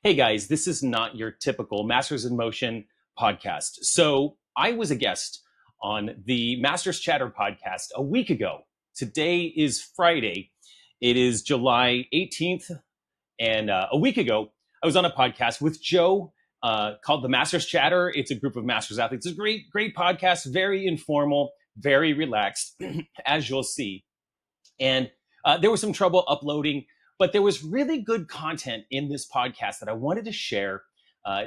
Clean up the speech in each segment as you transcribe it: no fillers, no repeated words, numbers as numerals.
Hey guys, this is not your typical Masters in Motion podcast. So I was a guest on the Masters Chatter podcast a week ago. Today is Friday. It is July 18th. And a week ago, I was on a podcast with Joe called the Masters Chatter. It's a group of Masters athletes. It's a great podcast, very informal, very relaxed, as you'll see. And there was some trouble uploading, but there was really good content in this podcast that I wanted to share.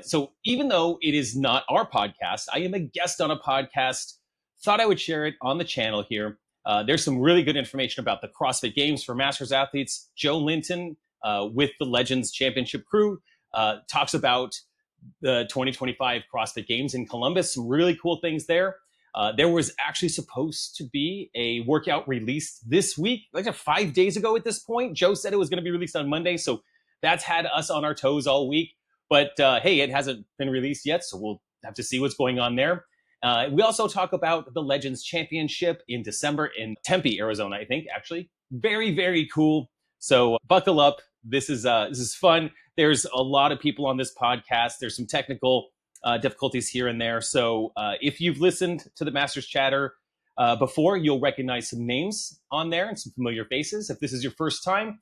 So even though it is not our podcast, I am a guest on a podcast. Thought I would share it on the channel here. There's some really good information about the CrossFit Games for Masters athletes. Joe Linton with the Legends Championship crew talks about the 2025 CrossFit Games in Columbus. Some really cool things there. There was actually supposed to be a workout released this week, like 5 days ago at this point. Joe said it was going to be released on Monday, so that's had us on our toes all week. But hey, it hasn't been released yet, so we'll have to see what's going on there. We also talk about the Legends Championship in December in Tempe, Arizona, I think, actually. Very, very cool. So buckle up. This is fun. There's a lot of people on this podcast. There's some technical difficulties here and there. So if you've listened to the Masters Chatter before, you'll recognize some names on there and some familiar faces. If this is your first time,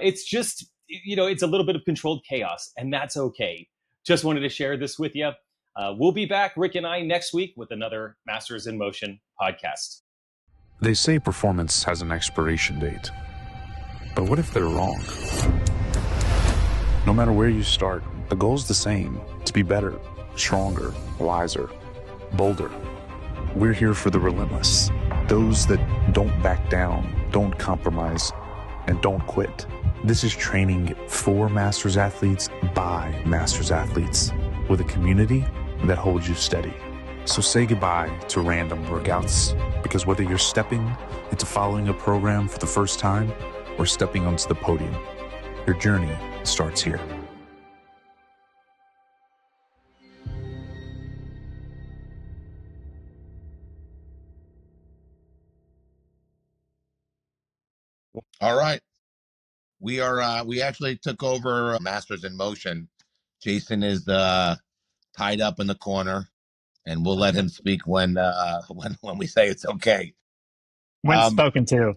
it's just, it's a little bit of controlled chaos, and that's okay. Just wanted to share this with you. We'll be back, Rick and I, next week with another Masters in Motion podcast. They say performance has an expiration date, but what if they're wrong? No matter where you start, the goal's the same: to be better, stronger, wiser, bolder. We're here for the relentless, those that don't back down, don't compromise, and don't quit. This is training for Masters athletes by Masters athletes, with a community that holds you steady. So say goodbye to random workouts, because whether you're stepping into following a program for the first time or stepping onto the podium, your journey starts here. All right. We actually took over Masters in Motion. Jason is tied up in the corner, and we'll let him speak when we say it's okay. When spoken to.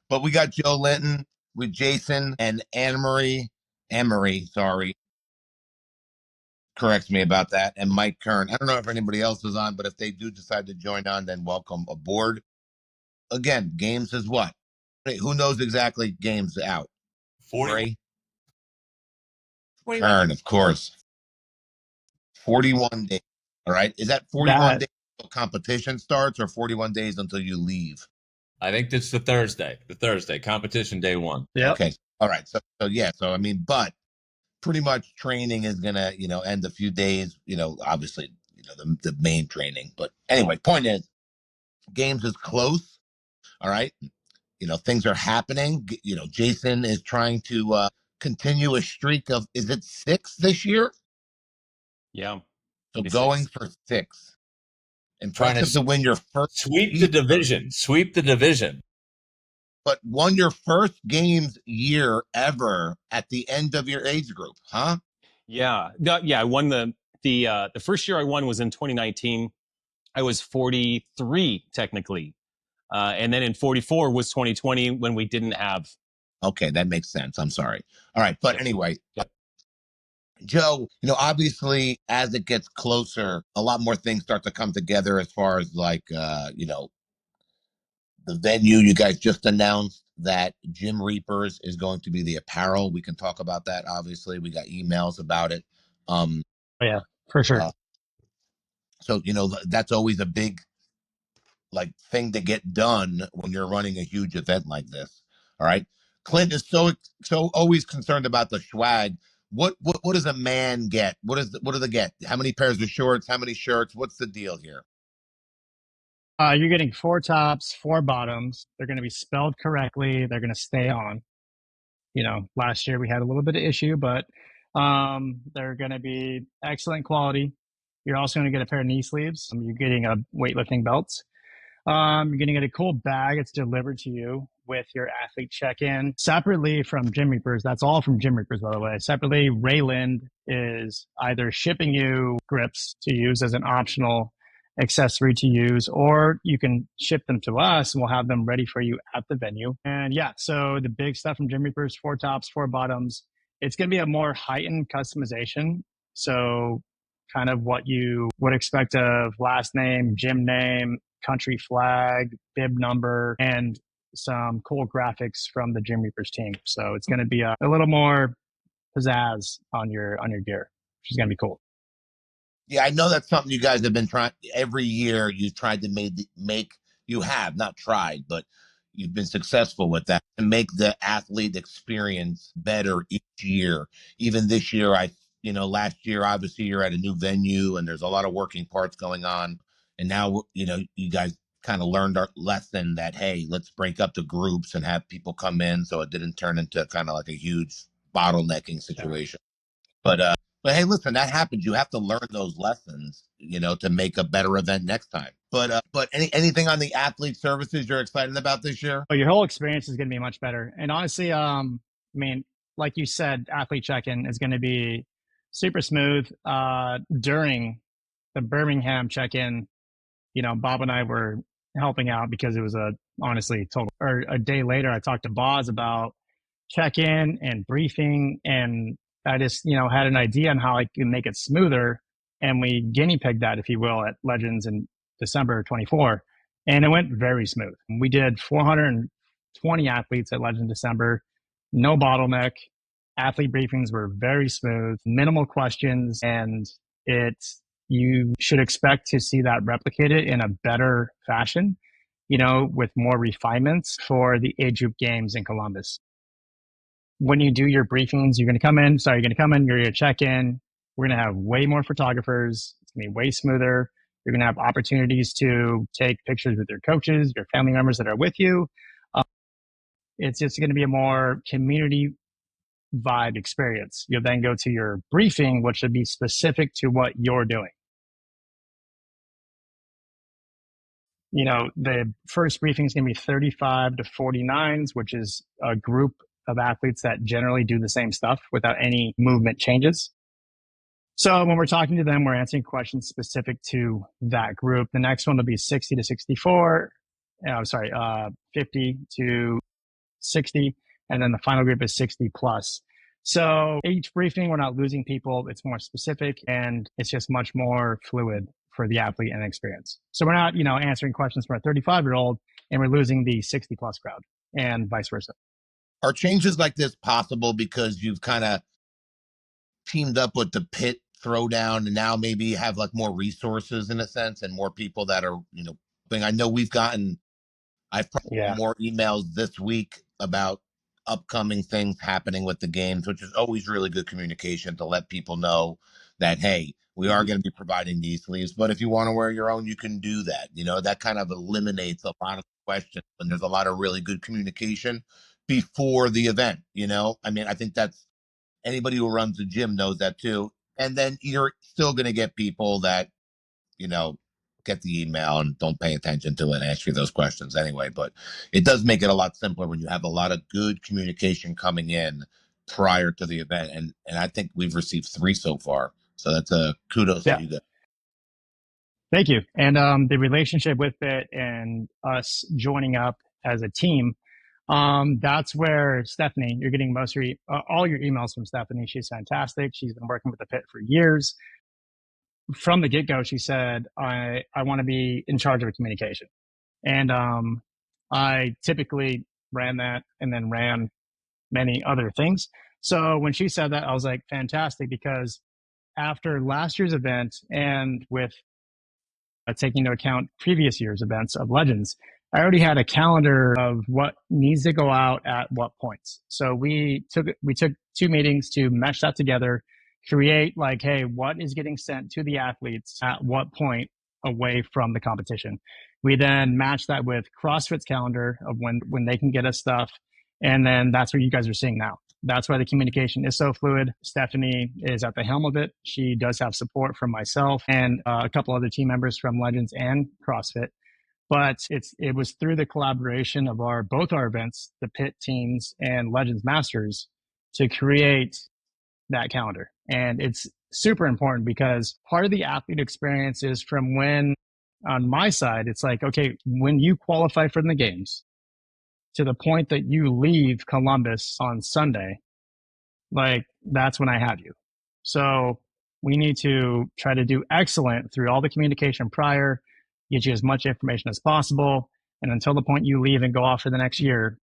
But we got Joe Linton with Jason and Emery, sorry. Corrects me about that. And Mike Kern. I don't know if anybody else is on, but if they do decide to join on, then welcome aboard. Again, Games is what? Who knows exactly Games out? 40. Kern, of course. 41 days. All right. Is that 41 days until competition starts, or 41 days until you leave? I think it's the Thursday, competition day one. Yeah. Okay. All right. So yeah. So, I mean, but pretty much training is going to, end a few days, obviously, the main training. But anyway, point is, Games is close. All right. Things are happening. Jason is trying to continue a streak of, is it 6 this year? Yeah. So going for 6. Impressive to win your first. Sweep the division. But won your first Games year ever at the end of your age group, huh? Yeah. I won the first year I won was in 2019. I was 43 technically. And then in 44 was 2020 when we didn't have. Okay, that makes sense. I'm sorry. All right. But anyway, Joe, obviously as it gets closer, a lot more things start to come together as far as the venue. You guys just announced that Jim Reapers is going to be the apparel. We can talk about that. Obviously, we got emails about it. Yeah, for sure. So, that's always a big thing to get done when you're running a huge event like this. All right. Clint is so always concerned about the swag. What does a man get? What do they get? How many pairs of shorts? How many shirts? What's the deal here? You're getting 4 tops, 4 bottoms. They're going to be spelled correctly. They're going to stay on. Last year we had a little bit of issue, but they're going to be excellent quality. You're also going to get a pair of knee sleeves. You're getting a weightlifting belt. You're going to get a cool bag. It's delivered to you with your athlete check-in. Separately from Gym Reapers, that's all from Gym Reapers, by the way. Separately, Rayland is either shipping you grips to use as an optional accessory to use, or you can ship them to us and we'll have them ready for you at the venue. And yeah, so the big stuff from Gym Reapers, 4 tops, 4 bottoms. It's going to be a more heightened customization. So kind of what you would expect of last name, gym name, country flag, bib number, and some cool graphics from the Gym Reapers team. So it's going to be a little more pizzazz on your gear, which is going to be cool. Yeah, I know that's something you guys have been trying every year. You've tried to make you have not tried, but you've been successful with that to make the athlete experience better each year. Even this year, last year, obviously you're at a new venue and there's a lot of working parts going on. And now, you guys kind of learned our lesson that, hey, let's break up the groups and have people come in. So it didn't turn into kind of like a huge bottlenecking situation. Yeah. But hey, listen, that happens. You have to learn those lessons, to make a better event next time. But anything on the athlete services you're excited about this year? Well, your whole experience is going to be much better. And honestly, like you said, athlete check-in is going to be super smooth. During the Birmingham check-in, Bob and I were helping out because it was a day later, I talked to Boz about check-in and briefing, and I just, had an idea on how I can make it smoother. And we guinea pigged that, if you will, at Legends in December 24. And it went very smooth. We did 420 athletes at Legends December, no bottleneck. Athlete briefings were very smooth, minimal questions, and you should expect to see that replicated in a better fashion, with more refinements for the age group games in Columbus. When you do your briefings, you're going to come in, you're going to check in. We're going to have way more photographers. It's going to be way smoother. You're going to have opportunities to take pictures with your coaches, your family members that are with you. It's just going to be a more community vibe experience. You'll then go to your briefing, which should be specific to what you're doing. The first briefing is going to be 35 to 49s, which is a group of athletes that generally do the same stuff without any movement changes. So when we're talking to them, we're answering questions specific to that group. The next one will be 60 to 64. 50 to 60. And then the final group is 60 plus. So each briefing, we're not losing people. It's more specific and it's just much more fluid for the athlete and experience. So we're not, answering questions from a 35-year-old and we're losing the 60 plus crowd and vice versa. Are changes like this possible because you've kind of teamed up with the pit throwdown and now maybe you have like more resources in a sense and more people that are, I know I've probably more emails this week about upcoming things happening with the games, which is always really good communication to let people know that, hey, we are going to be providing these sleeves, but if you want to wear your own, you can do that. That kind of eliminates a lot of questions when there's a lot of really good communication before the event. I think that's anybody who runs the gym knows that too. And then you're still going to get people that, get the email and don't pay attention to it and ask you those questions anyway. But it does make it a lot simpler when you have a lot of good communication coming in prior to the event. And I think we've received 3 so far. So that's a kudos to you guys. Thank you. And the relationship with it and us joining up as a team, that's where Stephanie, you're getting all your emails from Stephanie. She's fantastic. She's been working with the pit for years. From the get-go, she said, I want to be in charge of communication. And I typically ran that and then ran many other things. So when she said that, I was like, fantastic, because after last year's event and with taking into account previous year's events of Legends, I already had a calendar of what needs to go out at what points. So we took 2 meetings to mesh that together, create like, hey, what is getting sent to the athletes at what point away from the competition. We then match that with CrossFit's calendar of when they can get us stuff. And then that's what you guys are seeing now. That's why the communication is so fluid. Stephanie is at the helm of it. She does have support from myself and a couple other team members from Legends and CrossFit. But it was through the collaboration of both our events, the Pit Teams and Legends Masters, to create that calendar. And it's super important because part of the athlete experience is from when, on my side, it's like, okay, when you qualify for the games to the point that you leave Columbus on Sunday, like that's when I have you. So we need to try to do excellent through all the communication prior, get you as much information as possible. And until the point you leave and go off for the next year,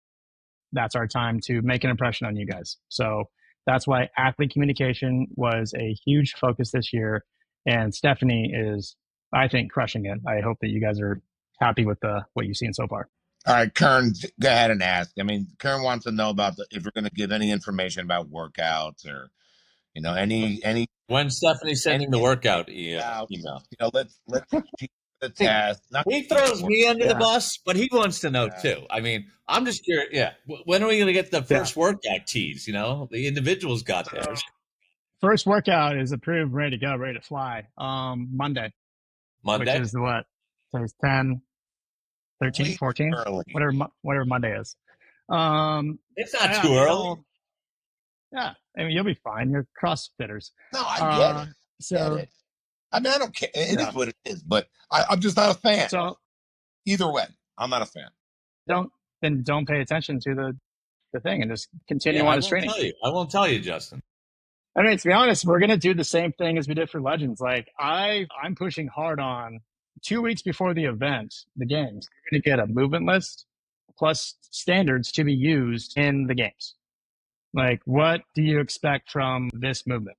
that's our time to make an impression on you guys. So that's why athlete communication was a huge focus this year. And Stephanie is, I think, crushing it. I hope that you guys are happy with what you've seen so far. All right, Kern, go ahead and ask. I mean, Kern wants to know about if we're going to give any information about workouts or, any. When Stephanie's sending the workout email. Let's the test. He throws me under the bus, but he wants to know too. I mean, I'm just curious. Yeah, when are we going to get the first workout tease? The individuals got theirs. First workout is approved, ready to go, ready to fly. Monday, which is what? Today's 10, 13, 14, whatever Monday is. It's not too early. Yeah, I mean, you'll be fine. You're CrossFitters. No, I get it. So, get it. I mean, I don't care. It is what it is, but I'm just not a fan. So, either way, I'm not a fan. Don't pay attention to the thing and just continue on his training. I won't tell you, Justin. I mean, to be honest, we're going to do the same thing as we did for Legends. Like I'm pushing hard on 2 weeks before the event, the games. You're going to get a movement list plus standards to be used in the games. Like, what do you expect from this movement?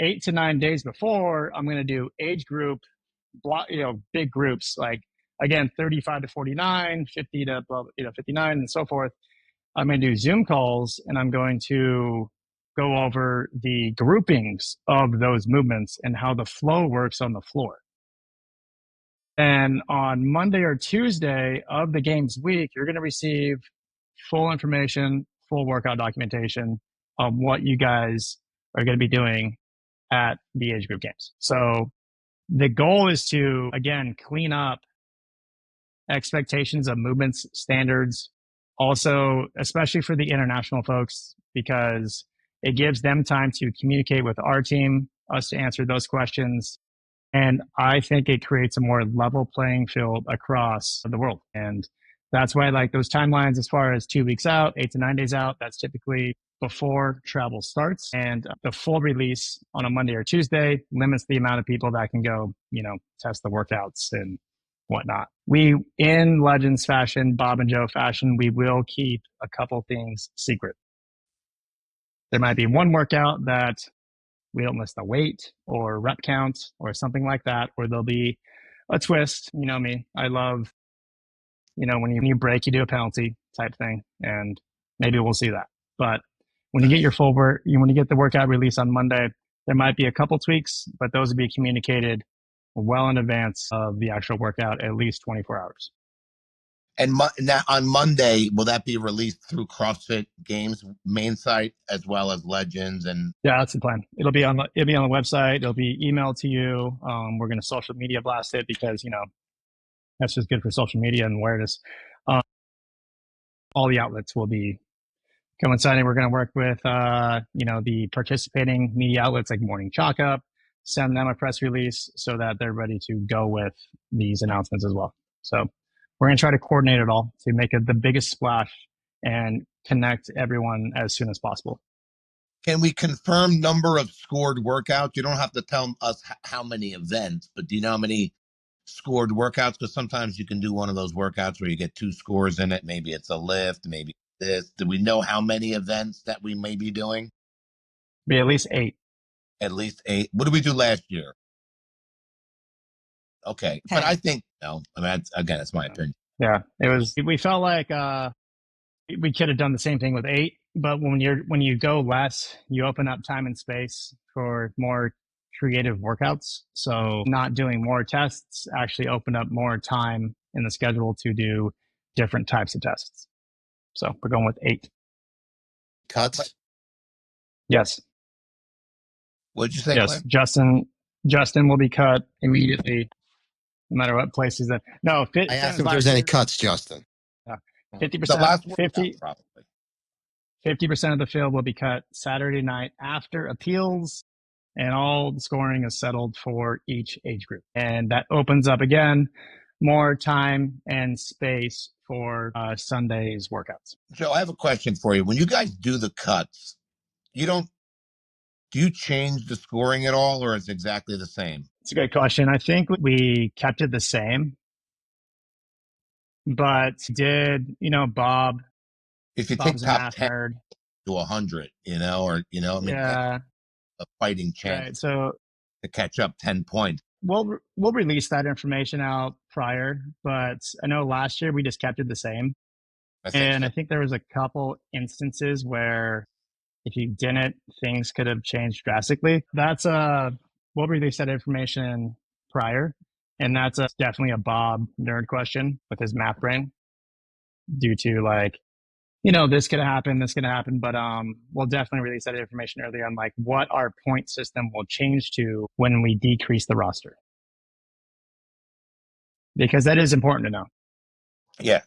8 to 9 days before, I'm going to do age group, big groups, like, again, 35 to 49, 50 to 59, and so forth. I'm going to do Zoom calls, and I'm going to go over the groupings of those movements and how the flow works on the floor. And on Monday or Tuesday of the games week, you're going to receive full information, full workout documentation of what you guys are going to be doing at the age group games. So the goal is to, again, clean up expectations of movements, standards, also, especially for the international folks, because it gives them time to communicate with our team, us to answer those questions. And I think it creates a more level playing field across the world. And that's why I like those timelines as far as 2 weeks out, 8 to 9 days out. That's typically before travel starts. And the full release on a Monday or Tuesday limits the amount of people that can go, test the workouts and whatnot. We, in Legends fashion, Bob and Joe fashion, we will keep a couple things secret. There might be one workout that we don't list the weight or rep count or something like that, or there'll be a twist. You know me, I love, when you break, you do a penalty type thing, and maybe we'll see that. But when you get your when you get the workout release on Monday, there might be a couple tweaks, but those will be communicated well in advance of the actual workout, at least 24 hours. And now on Monday, will that be released through CrossFit Games main site as well as Legends? And yeah, that's the plan. It'll be on the website. It'll be emailed to you. We're going to social media blast it because that's just good for social media and awareness. All the outlets will be coinciding. We're going to work with the participating media outlets like Morning Chalk Up, send them a press release so that they're ready to go with these announcements as well. So we're going to try to coordinate it all to make it the biggest splash and connect everyone as soon as possible. Can we confirm number of scored workouts? You don't have to tell us how many events, but do you know how many scored workouts? Because sometimes you can do one of those workouts where you get 2 scores in it. Maybe it's a lift, maybe this. Do we know how many events that we may be doing? Be at least 8. At least 8. What did we do last year? Okay. But I think, again, it's my opinion. Yeah, we felt like we could have done the same thing with 8, but when you go less, you open up time and space for more creative workouts. So not doing more tests actually opened up more time in the schedule to do different types of tests. So we're going with 8. Cuts? Yes. What did you say? Yes, Claire? Justin will be cut immediately. no matter what place he's in. No, I asked him if there's any year, cuts, Justin. 50%, The last workout, probably. 50% of the field will be cut Saturday night after appeals, and all the scoring is settled for each age group. And that opens up again more time and space for Sunday's workouts. Joe, I have a question for you. When you guys do the cuts, do you change the scoring at all, or is it exactly the same? It's a great question. I think we kept it the same, but Bob. If you Bob's take top 10 nerd. to 100, Yeah, a fighting chance right. So to catch up 10 points. we'll release that information out prior, but I know last year we just kept it the same. I think there was a couple instances where if you didn't, things could have changed drastically. We'll release that information prior, and that's definitely a Bob nerd question with his math brain, due to this could happen, but we'll definitely release that information early on, like what our point system will change to when we decrease the roster, because that is important to know. Yeah.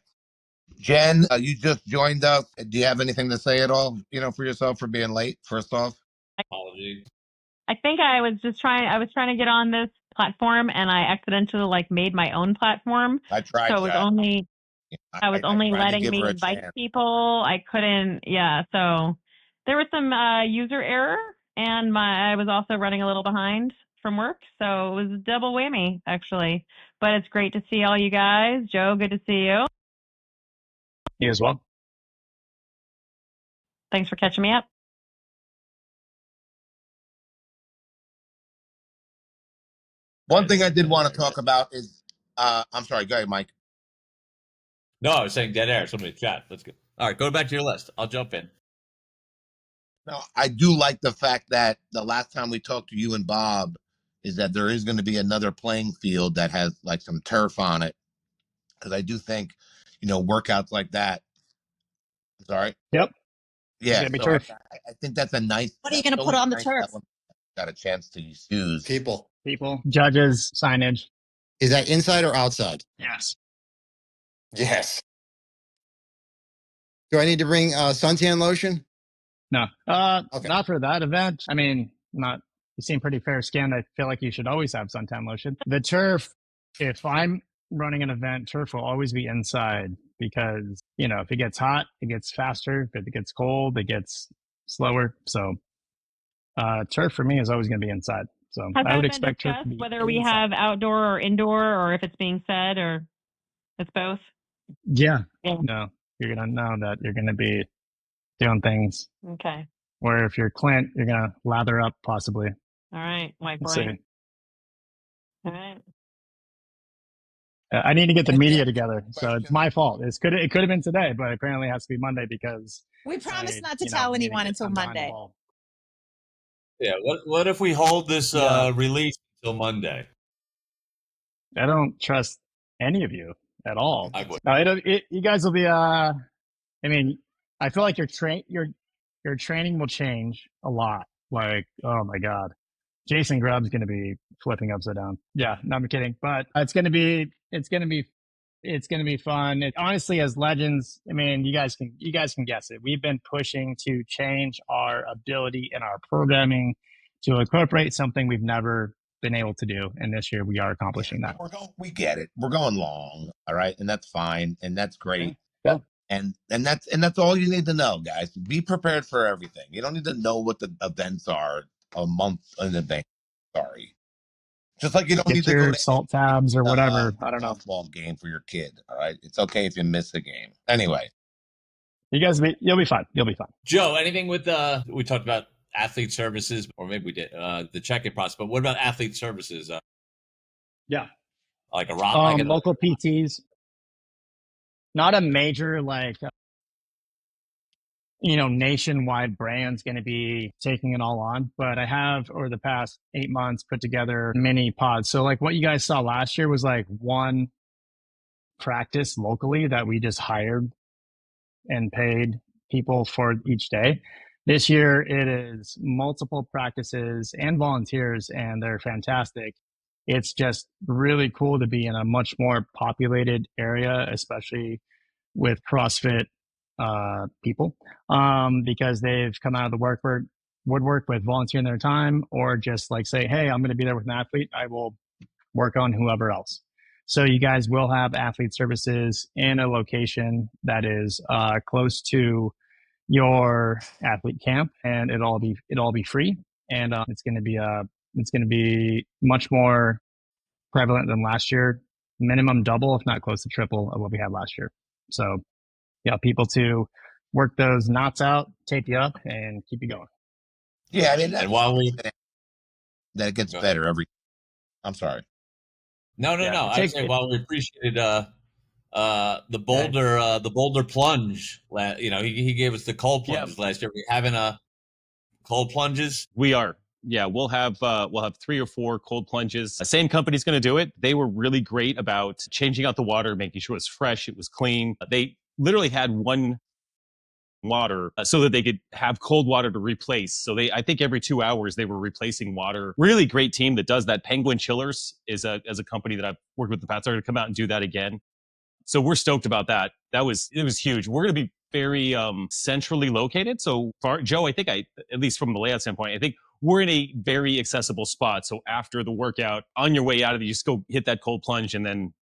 Jen, you just joined us. Do you have anything to say at all, for yourself for being late, first off? Apologies. I think I was trying to get on this platform, and I accidentally made my own platform. I tried. So it was that. I was only letting me invite people. I couldn't. Yeah. So there was some user error, and I was also running a little behind from work, so it was a double whammy actually. But it's great to see all you guys. Joe, good to see you. You as well. Thanks for catching me up. One thing I did want to talk about is, I'm sorry, go ahead, Mike. No, I was saying dead air. Somebody chat. Let's go. All right, go back to your list. I'll jump in. No, I do like the fact that the last time we talked to you and Bob is that there is going to be another playing field that has some turf on it. Because I do think, workouts like that. Sorry. Yep. Yeah. So turf. I think that's a nice. What are you going to put on the turf? Got a chance to use People, judges, signage. Is that inside or outside? Yes. Do I need to bring suntan lotion? No. Okay. Not for that event. I mean, you seem pretty fair skinned. I feel like you should always have suntan lotion. The turf, if I'm running an event, turf will always be inside, because, if it gets hot, it gets faster. If it gets cold, it gets slower. So turf for me is always going to be inside. So I would expect turf to be whether we have outdoor or indoor, or if it's being said, or it's both. Yeah. No, you're going to know that you're going to be doing things. Okay. Where if you're Clint, you're going to lather up possibly. All right. White boy. All right. I need to get the media together, so it's my fault. It could have been today, but apparently it has to be Monday because we promised not to tell anyone until Monday. Yeah. What if we hold this release until Monday? I don't trust any of you at all. I would. You guys will be. I mean, I feel like your training will change a lot. Like, oh my god, Jason Grubb's going to be flipping upside down. Yeah, no, I'm kidding. But it's going to be fun. Honestly, as legends, I mean, you guys can guess it. We've been pushing to change our ability in our programming to incorporate something we've never been able to do, and this year we are accomplishing that. We get it. We're going long, all right, and that's fine, and that's great. Yeah. And that's all you need to know, guys. Be prepared for everything. You don't need to know what the events are a month in advance. Sorry. Just like you don't need to go to salt tabs or whatever. I don't know. Softball game for your kid. All right. It's okay if you miss a game. Anyway. You'll be fine. You'll be fine. Joe, anything with we talked about athlete services, or maybe we did the check-in process, but what about athlete services? Yeah. Like a rock, local PTs. Not a major nationwide brand's going to be taking it all on, but I have over the past 8 months put together mini pods. So what you guys saw last year was one practice locally that we just hired and paid people for each day. This year it is multiple practices and volunteers, and they're fantastic. it's just really cool to be in a much more populated area, especially with CrossFit people, because they've come out of the woodwork with volunteering their time, or just like say, hey, I'm going to be there with an athlete. I will work on whoever else. So you guys will have athlete services in a location that is close to your athlete camp, and it'll all be free, and it's going to be much more prevalent than last year, minimum double, if not close to triple of what we had last year. So yeah, people to work those knots out, tape you up, and keep you going. Yeah, I mean, and while that gets better every. I'm sorry. No. I say while we appreciated the Boulder plunge. He gave us the cold plunges last year. We're having cold plunges. We are. Yeah, we'll have 3 or 4 cold plunges. The same company's going to do it. They were really great about changing out the water, making sure it was fresh, it was clean. They literally had one water so that they could have cold water to replace. So I think every 2 hours they were replacing water. Really great team that does that. Penguin Chillers is a company that I've worked with in the past. They're going to come out and do that again. So we're stoked about that. It was huge. We're going to be very centrally located. So for Joe, I think at least from the layout standpoint, I think we're in a very accessible spot. So after the workout, on your way out of it, you just go hit that cold plunge, and then,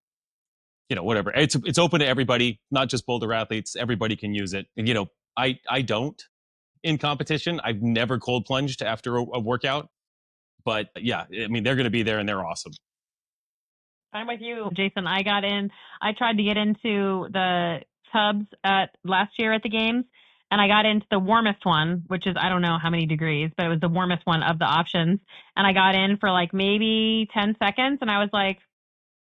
whatever. It's open to everybody, not just Boulder athletes. Everybody can use it. And, I don't in competition. I've never cold plunged after a workout, but yeah, I mean, they're going to be there and they're awesome. I'm with you, Jason. I tried to get into the tubs last year at the games, and I got into the warmest one, which is, I don't know how many degrees, but it was the warmest one of the options. And I got in for like maybe 10 seconds, and I was like,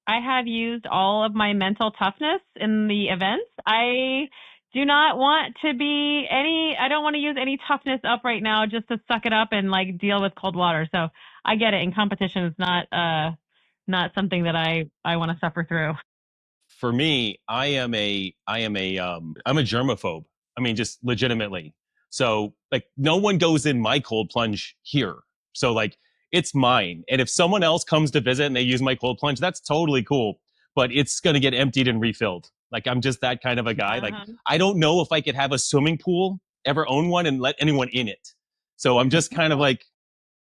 I have used all of my mental toughness in the events. I do not want to I don't want to use any toughness up right now just to suck it up and like deal with cold water. So I get it. In competition, it's not something that I want to suffer through. For me, I'm a germaphobe. I mean, just legitimately. So like no one goes in my cold plunge here. So like it's mine. And if someone else comes to visit and they use my cold plunge, that's totally cool. But it's going to get emptied and refilled. Like I'm just that kind of a guy. Like I don't know if I could have a swimming pool, ever own one, and let anyone in it. So I'm just kind of like,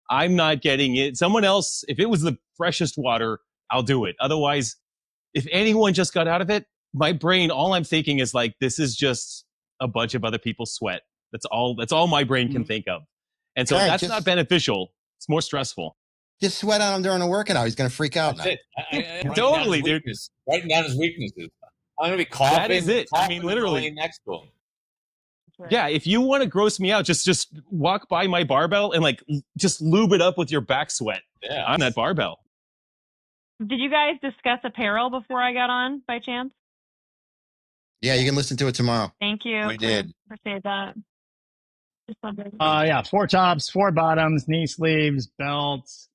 I'm not getting it. Someone else, if it was the freshest water, I'll do it. Otherwise, if anyone just got out of it, my brain, all I'm thinking is like, this is just a bunch of other people's sweat. That's all my brain can think of. And so that's not beneficial. It's more stressful. Just sweat on him during a workout. He's going to freak out. Totally, dude. Writing down his weaknesses. I'm going to be coughing. That is it. I mean, literally. Next to him. Yeah, if you want to gross me out, just walk by my barbell and like just lube it up with your back sweat on that barbell. Did you guys discuss apparel before I got on by chance? Yeah, you can listen to it tomorrow. Thank you. We did. Appreciate that. Yeah, 4 tops, 4 bottoms, knee sleeves, belts,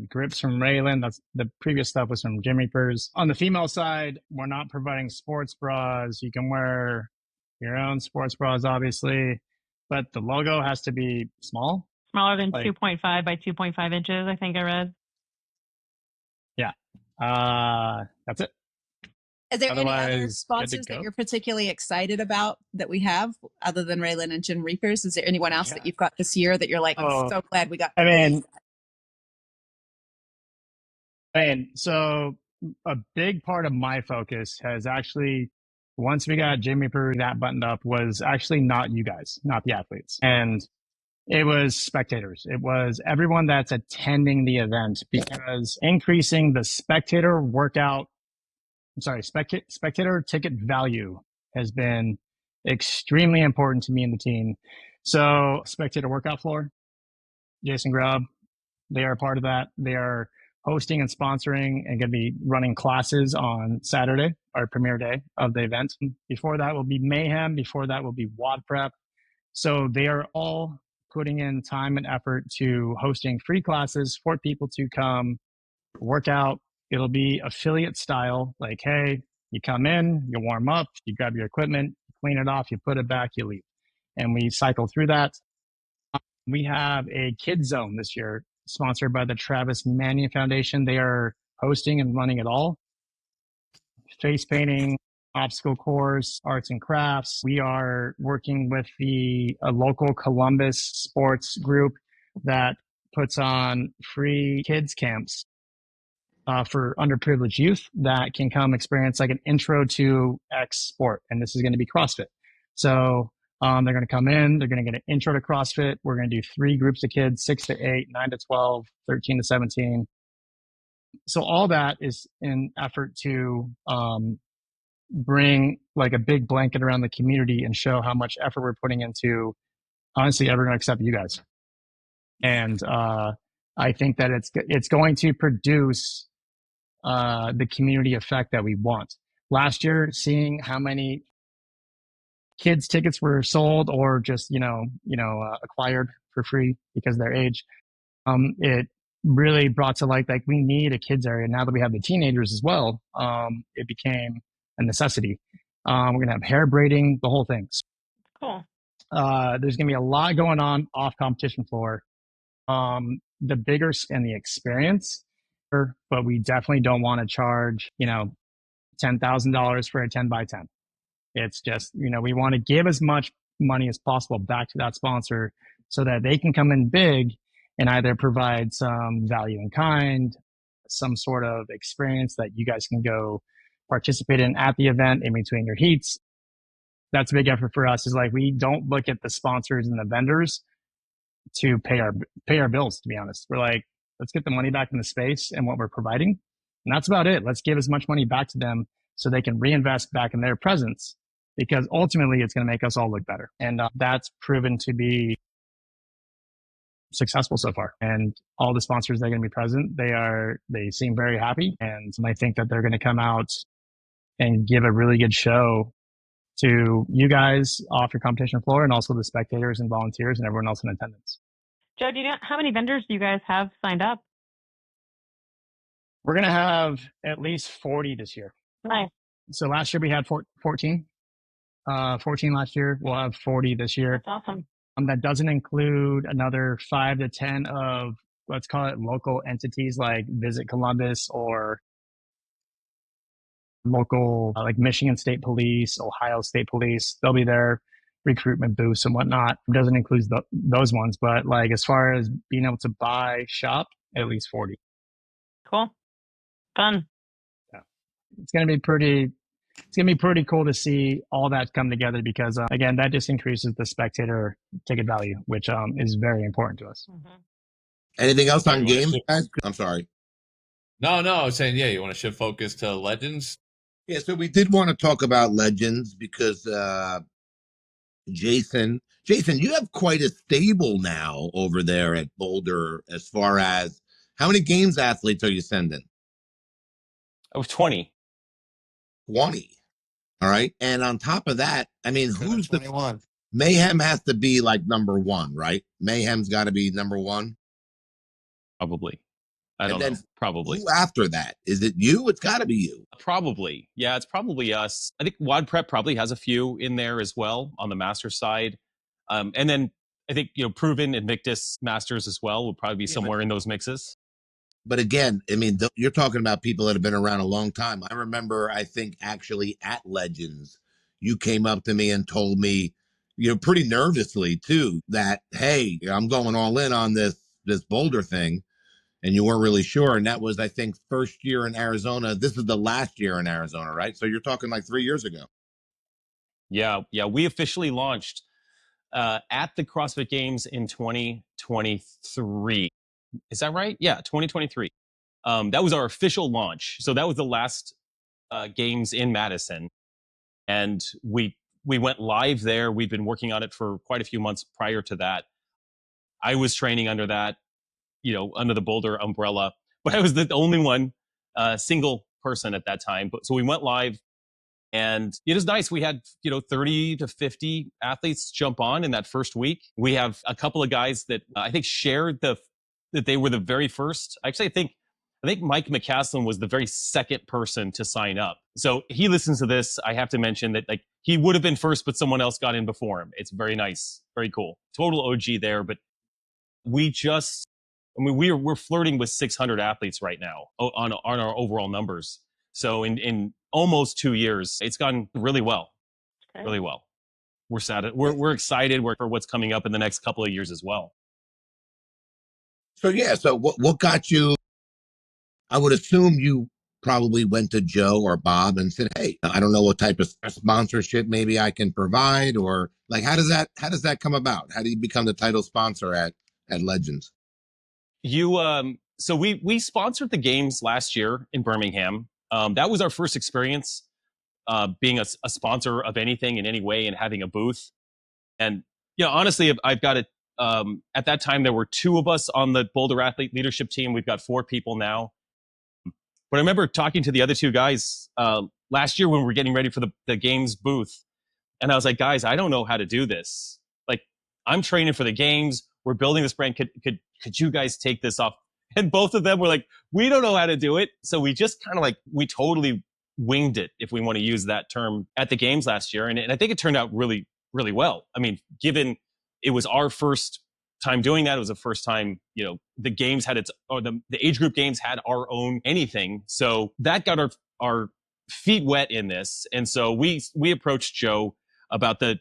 grips from Raylan. That's the previous stuff was from Gym Reapers. On the female side, we're not providing sports bras. You can wear your own sports bras, obviously, but the logo has to be small. Smaller than 2.5 by 2.5 inches, I think I read. Yeah. That's it. Is there any other sponsors that you're particularly excited about that we have other than Raylan and Gym Reapers? Is there anyone else that you've got this year that you're like, I'm so glad we got? So a big part of my focus has actually, once we got Gym Reapers that buttoned up, was actually not you guys, not the athletes. And it was spectators. It was everyone that's attending the event, because increasing the spectator ticket value has been extremely important to me and the team. So spectator workout floor, Jason Grubb, they are a part of that. They are hosting and sponsoring and going to be running classes on Saturday, our premiere day of the event. Before that will be Mayhem. Before that will be WOD Prep. So they are all putting in time and effort to hosting free classes for people to come work out. It'll be affiliate style. Like, hey, you come in, you warm up, you grab your equipment, you clean it off, you put it back, you leave. And we cycle through that. We have a kids zone this year. sponsored by the Travis Manion Foundation. They are hosting and running it all. Face painting, obstacle course, arts and crafts. We are working with a local Columbus sports group that puts on free kids camps for underprivileged youth that can come experience like an intro to X sport. And this is going to be CrossFit. So they're going to come in, they're going to get an intro to CrossFit. We're going to do 3 groups of kids, 6 to 8, 9 to 12, 13 to 17. So all that is in effort to bring like a big blanket around the community and show how much effort we're putting into, honestly, everyone except you guys. And I think that it's going to produce the community effect that we want. Last year, seeing how many kids tickets were sold or just acquired for free because of their age, it really brought to light like we need a kids area. Now that we have the teenagers as well, it became a necessity. We're gonna have hair braiding, the whole thing. Cool. There's gonna be a lot going on off competition floor. The bigger and the experience, but we definitely don't want to charge, $10,000 for a 10 by 10. It's just, we want to give as much money as possible back to that sponsor so that they can come in big and either provide some value in kind, some sort of experience that you guys can go participate in at the event in between your heats. That's a big effort for us, is like, we don't look at the sponsors and the vendors to pay our bills, to be honest. We're like, let's get the money back in the space and what we're providing. And that's about it. Let's give as much money back to them so they can reinvest back in their presence, because ultimately it's going to make us all look better. And that's proven to be successful so far. And all the sponsors that are going to be present, they seem very happy. And I think that they're going to come out and give a really good show to you guys off your competition floor, and also the spectators and volunteers and everyone else in attendance. Joe, do you know how many vendors do you guys have signed up? We're going to have at least 40 this year. Nice. So last year we had 14. 14 last year. We'll have 40 this year. That's awesome. That doesn't include another 5 to 10 of, let's call it, local entities like Visit Columbus or local like Michigan State Police, Ohio State Police. They'll be there, recruitment booths and whatnot. It doesn't include those ones, but like as far as being able to buy, shop, at least 40. Cool. Fun. Yeah. It's going to be pretty cool to see all that come together, because again, that just increases the spectator ticket value, which is very important to us. Mm-hmm. Anything else on games, guys? I'm sorry. No, I was saying, you want to shift focus to Legends? Yeah, so we did want to talk about Legends because Jason, you have quite a stable now over there at Boulder as far as how many games athletes are you sending? Oh, 20. 20. All right. And on top of that, I mean, who's 21? Mayhem has to be like number 1, right? Mayhem's got to be number 1. Probably. I don't know. Probably. Who after that? Is it you? It's got to be you. Probably. Yeah, it's probably us. I think Wad Prep probably has a few in there as well on the Master side. And then I think, Proven, Invictus, Masters as well will probably be somewhere in those mixes. But again, I mean, you're talking about people that have been around a long time. I remember, I think actually at Legends, you came up to me and told me, pretty nervously too, that, hey, I'm going all in on this Boulder thing. And you weren't really sure. And that was, I think, first year in Arizona. This is the last year in Arizona, right? So you're talking like 3 years ago. Yeah. We officially launched at the CrossFit Games in 2023. Is that right? Yeah, 2023. That was our official launch. So that was the last games in Madison. And we went live there. We've been working on it for quite a few months prior to that. I was training under that, under the Boulder umbrella, but I was the only one, single person at that time. So we went live, and it was nice. We had, 30 to 50 athletes jump on in that first week. We have a couple of guys that I think shared that they were the very first. Actually, I think Mike McCaslin was the very second person to sign up. So he listens to this. I have to mention that he would have been first, but someone else got in before him. It's very nice. Very cool. Total OG there, but we just I mean, we're flirting with 600 athletes right now on our overall numbers. So in almost 2 years, it's gone really well, really well. We're excited for what's coming up in the next couple of years as well. So what got you? I would assume you probably went to Joe or Bob and said, "Hey, I don't know what type of sponsorship maybe I can provide," or like how does that come about? How do you become the title sponsor at Legends? So we sponsored the games last year in Birmingham. That was our first experience being a sponsor of anything in any way and having a booth. And honestly, I've got it. At that time, there were 2 of us on the Boulder Athlete Leadership Team. We've got 4 people now. But I remember talking to the other 2 guys last year when we were getting ready for the games booth. And I was like, guys, I don't know how to do this. Like, I'm training for the games. We're building this brand. Could you guys take this off? And both of them were like, we don't know how to do it. So we just kind of we totally winged it, if we want to use that term, at the games last year. And I think it turned out really, really well. I mean, given it was our first time doing that, it was the first time, the games had the age group games had our own anything. So that got our feet wet in this. And so we approached Joe about the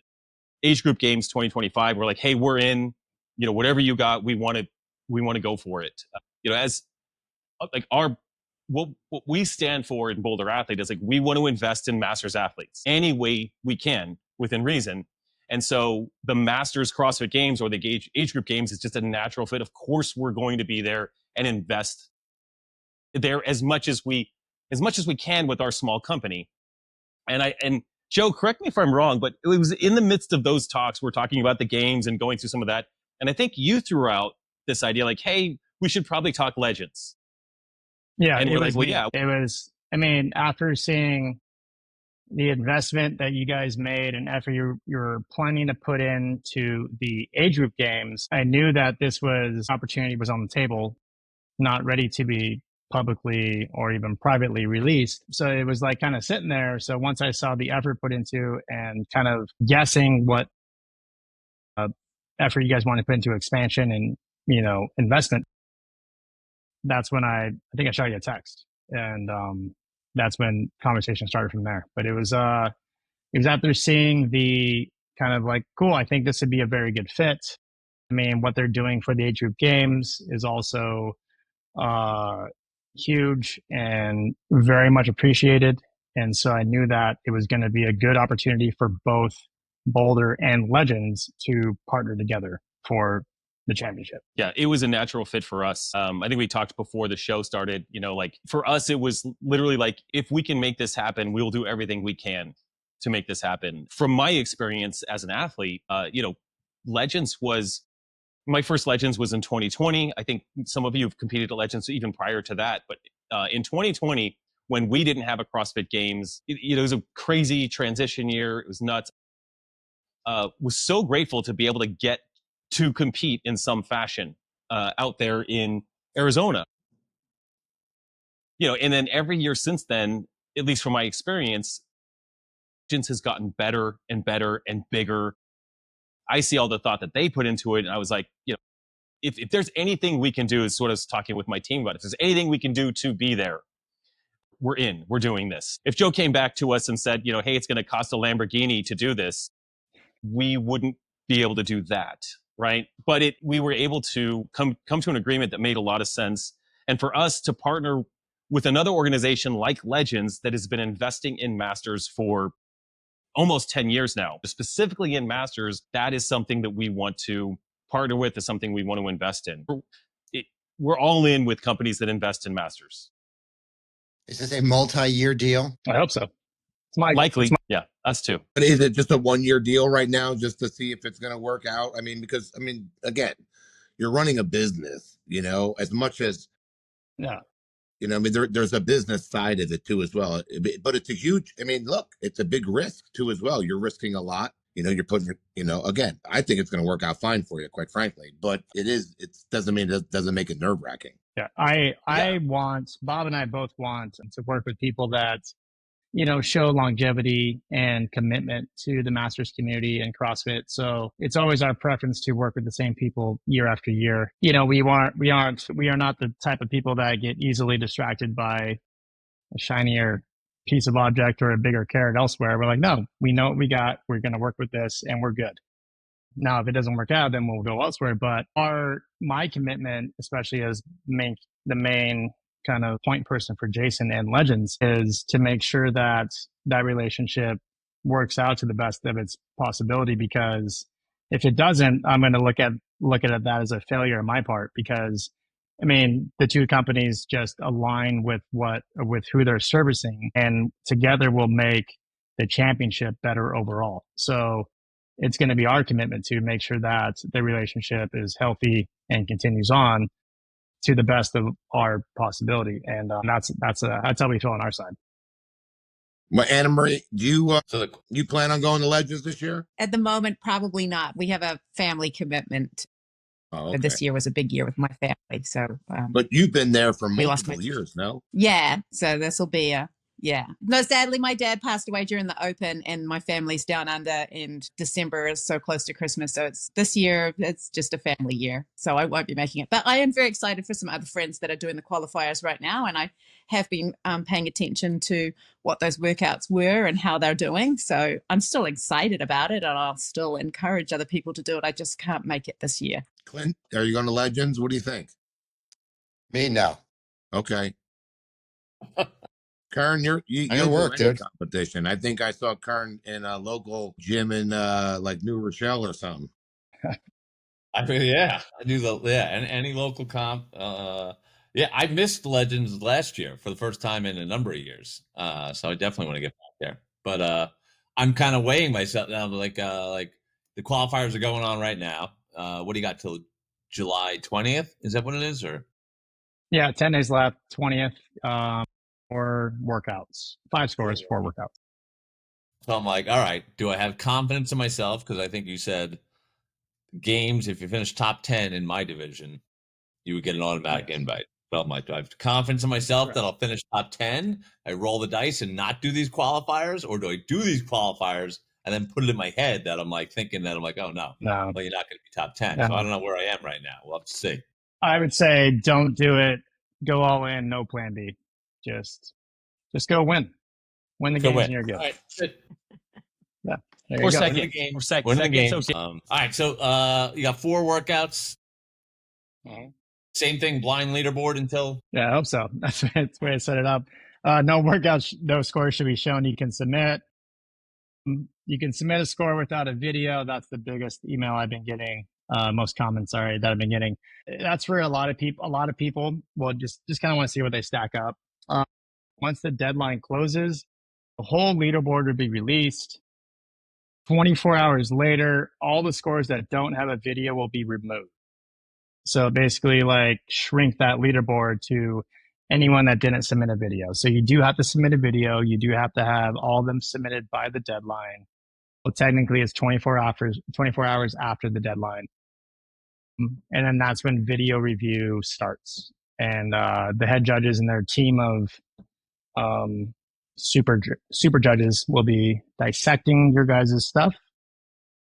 age group games 2025. We're like, hey, we're in, whatever you got, we want to go for it. As what we stand for in Boulder Athlete is we want to invest in Masters athletes any way we can within reason. And so the Masters CrossFit Games or the age group games is just a natural fit. Of course, we're going to be there and invest there as much as we can with our small company. And Joe, correct me if I'm wrong, but it was in the midst of those talks, we're talking about the games and going through some of that. And I think you threw out this idea hey, we should probably talk Legends. Yeah. And we're like, well, yeah. It was, after seeing the investment that you guys made and effort you're planning to put into the age group games, I knew that this opportunity was on the table, not ready to be publicly or even privately released. So it was kind of sitting there. So once I saw the effort put into and kind of guessing what effort you guys want to put into expansion and, investment, that's when I think I shot you a text. And that's when conversation started from there. But it was after seeing the kind of cool, I think this would be a very good fit. I mean, what they're doing for the age group games is also huge and very much appreciated. And so I knew that it was going to be a good opportunity for both Boulder and Legends to partner together for the championship. Yeah, it was a natural fit for us. I think we talked before the show started, for us, it was literally if we can make this happen, we'll do everything we can to make this happen. From my experience as an athlete, my first Legends was in 2020. I think some of you have competed at Legends even prior to that. But in 2020, when we didn't have a CrossFit Games, it was a crazy transition year. It was nuts. Was so grateful to be able to get to compete in some fashion out there in Arizona. And then every year since then, at least from my experience, Legends has gotten better and better and bigger. I see all the thought that they put into it. And I was like, if there's anything we can do, is sort of talking with my team about it. If there's anything we can do to be there, we're doing this. If Joe came back to us and said, hey, it's going to cost a Lamborghini to do this, we wouldn't be able to do that. Right. But we were able to come to an agreement that made a lot of sense. And for us to partner with another organization like Legends that has been investing in Masters for almost 10 years now, specifically in Masters, that is something that we want to partner with, is something we want to invest in. We're all in with companies that invest in Masters. Is this a multi-year deal? I hope so. Likely. Yeah, us too. But is it just a 1-year deal right now just to see if it's going to work out? Because again, you're running a business, as much as, yeah. There's a business side of it too as well. But it's a huge, look, it's a big risk too as well. You're risking a lot. You're putting, again, I think it's going to work out fine for you, quite frankly. But it doesn't mean it doesn't make it nerve wracking. Yeah, Bob and I both want to work with people that show longevity and commitment to the Masters community and CrossFit. So it's always our preference to work with the same people year after year. We are not the type of people that get easily distracted by a shinier piece of object or a bigger carrot elsewhere. We're like, no, we know what we got. We're going to work with this and we're good. Now, if it doesn't work out, then we'll go elsewhere. But my commitment, especially as the main kind of point person for Jason and Legends, is to make sure that that relationship works out to the best of its possibility. Because if it doesn't, I'm going to look at that as a failure on my part. Because the two companies just align with who they're servicing, and together will make the championship better overall. So it's going to be our commitment to make sure that the relationship is healthy and continues on to the best of our possibility. And that's how we feel on our side. Well, Anna Marie, do you plan on going to Legends this year? At the moment, probably not. We have a family commitment. Oh, okay. This year was a big year with my family. So, but you've been there for multiple years, no? Yeah. So this will be No, sadly, my dad passed away during the Open, and my family's down under, and December is so close to Christmas. So this year, it's just a family year. So I won't be making it. But I am very excited for some other friends that are doing the qualifiers right now. And I have been paying attention to what those workouts were and how they're doing. So I'm still excited about it, and I'll still encourage other people to do it. I just can't make it this year. Clint, are you going to Legends? What do you think? Me, no. Okay. Kern, you're work, dude. Competition. I think I saw Kern in a local gym in like New Rochelle or something. I do any local comp. I missed Legends last year for the first time in a number of years. So I definitely want to get back there. But I'm kind of weighing myself now. Like the qualifiers are going on right now. What do you got till July 20th? Is that what it is, or? Yeah, 10 days left. 20th. 4 workouts, 5 scores, 4 workouts. So I'm like, all right, do I have confidence in myself? Because I think you said games, if you finish top 10 in my division, you would get an automatic invite. So I'm like, do I have confidence in myself that I'll finish top 10? I roll the dice and not do these qualifiers? Or do I do these qualifiers and then put it in my head that I'm like thinking that I'm like, oh, no. Well, you're not going to be top 10. No. So I don't know where I am right now. We'll have to see. I would say don't do it. Go all in, no plan B. Just go win the games and you're good. All right. Yeah. Or second. Win the game. All right. So you got 4 workouts. Mm-hmm. Same thing, blind leaderboard until? Yeah, I hope so. That's the way I set it up. No workouts, no scores should be shown. You can submit a score without a video. That's the biggest email I've been getting. Most comments, that I've been getting. That's for a lot of people. A lot of people will just kind of want to see where they stack up. Once the deadline closes, the whole leaderboard will be released. 24 hours later, all the scores that don't have a video will be removed. So basically, like, shrink that leaderboard to anyone that didn't submit a video. So you do have to submit a video. You do have to have all of them submitted by the deadline. Well, technically, it's 24 hours after the deadline. And then that's when video review starts. And the head judges and their team of super judges will be dissecting your guys' stuff.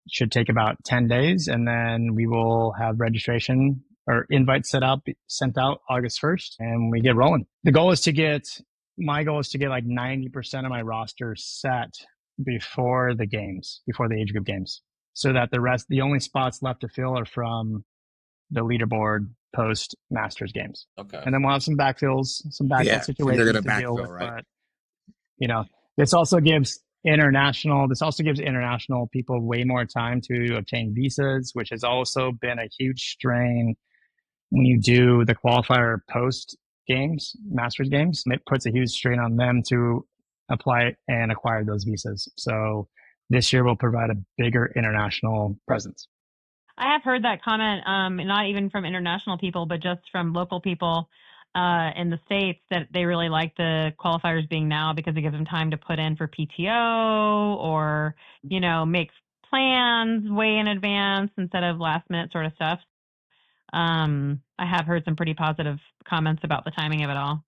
It should take about 10 days, and then we will have registration or invites sent out August 1st, and we get rolling. My goal is to get like 90% of my roster set before the age group games, so that the only spots left to fill are from the leaderboard post Masters games. Okay. And then we'll have some backfill situations to deal with. Right? But this also gives international people way more time to obtain visas, which has also been a huge strain when you do the qualifier post games, Masters games. It puts a huge strain on them to apply and acquire those visas. So this year will provide a bigger international presence. I have heard that comment, not even from international people, but just from local people in the States, that they really like the qualifiers being now because it gives them time to put in for PTO or, make plans way in advance instead of last minute sort of stuff. I have heard some pretty positive comments about the timing of it all.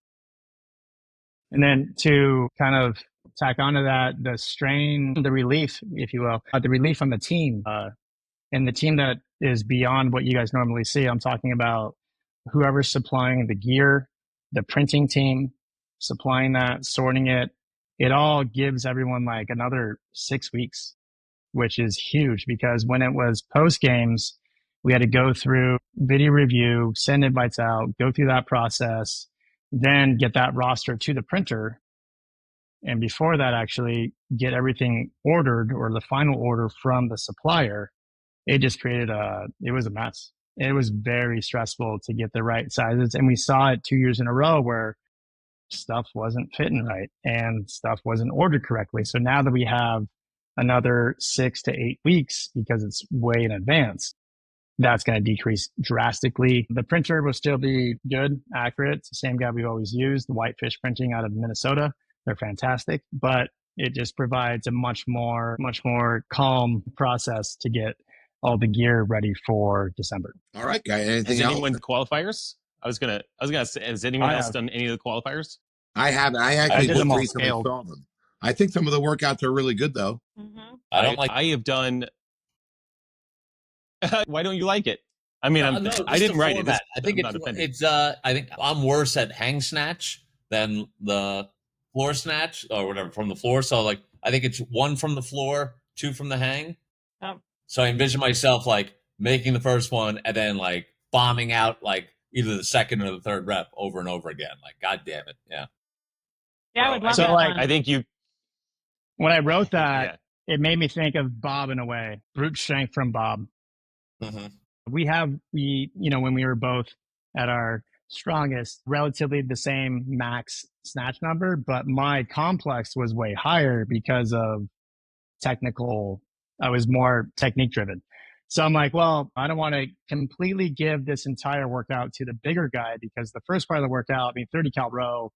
And then to kind of tack onto that the strain, the relief, if you will, the relief on the team, and the team that is beyond what you guys normally see. I'm talking about whoever's supplying the gear, the printing team, supplying that, sorting it. It all gives everyone like another 6 weeks, which is huge, because when it was post games, we had to go through video review, send invites out, go through that process, then get that roster to the printer. And before that, actually get everything ordered, or the final order from the supplier. It just created it was a mess. It was very stressful to get the right sizes. And we saw it 2 years in a row where stuff wasn't fitting right and stuff wasn't ordered correctly. So now that we have another 6 to 8 weeks, because it's way in advance, that's going to decrease drastically. The printer will still be good, accurate. It's the same guy we've always used, the Whitefish Printing out of Minnesota. They're fantastic, but it just provides a much more calm process to get all the gear ready for December. All right, guy. Anything else? Anyone qualifiers? I was gonna say, has anyone else done any of the qualifiers? I haven't. I actually just recently saw them. I think some of the workouts are really good, though. Mm-hmm. I have done. Why don't you like it? I mean, I didn't write it. I think it's. I think I'm worse at hang snatch than the floor snatch or whatever from the floor. So like, I think it's 1 from the floor, 2 from the hang. Oh. So I envision myself like making the first one and then like bombing out like either the second or the third rep over and over again. Like, God damn it. Yeah. Yeah, I would love so that. Like, I think when I wrote that, it made me think of Bob in a way, brute strength from Bob. Mm-hmm. We, when we were both at our strongest, relatively the same max snatch number, but my complex was way higher because of I was more technique driven. So I'm like, well, I don't want to completely give this entire workout to the bigger guy, because the first part of the workout, 30 cal row,